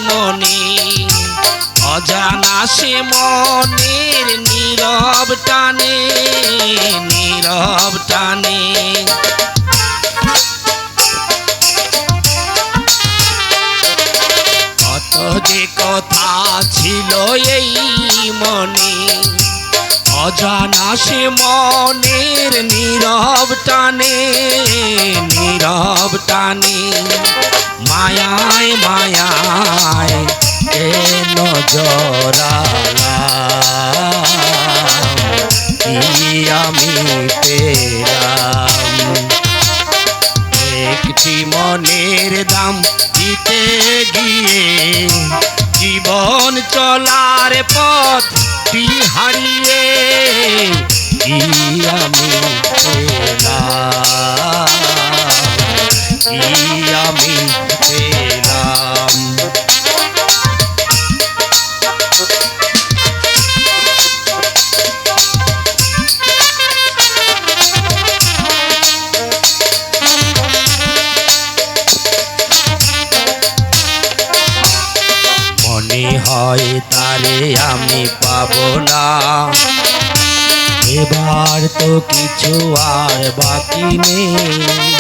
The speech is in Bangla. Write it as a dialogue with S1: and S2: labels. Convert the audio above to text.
S1: মনে অজানা সে মনের নীরব টানে নীরব টানে কত যে কথা ছিল এই মনে অজানা সে মনের নীরব টানে নীরব টানে মায়ায় মায়ায় কেন জড়ালাম কি আমি পেলাম একটি মনের দাম দিতে গিয়ে জীবন চলার পথ হারিয়ে কি আমি পেলাম কি আমি পেলাম মনে হয় তারে আমি পাবো না এবার তো কিছু আর বাকি নেই।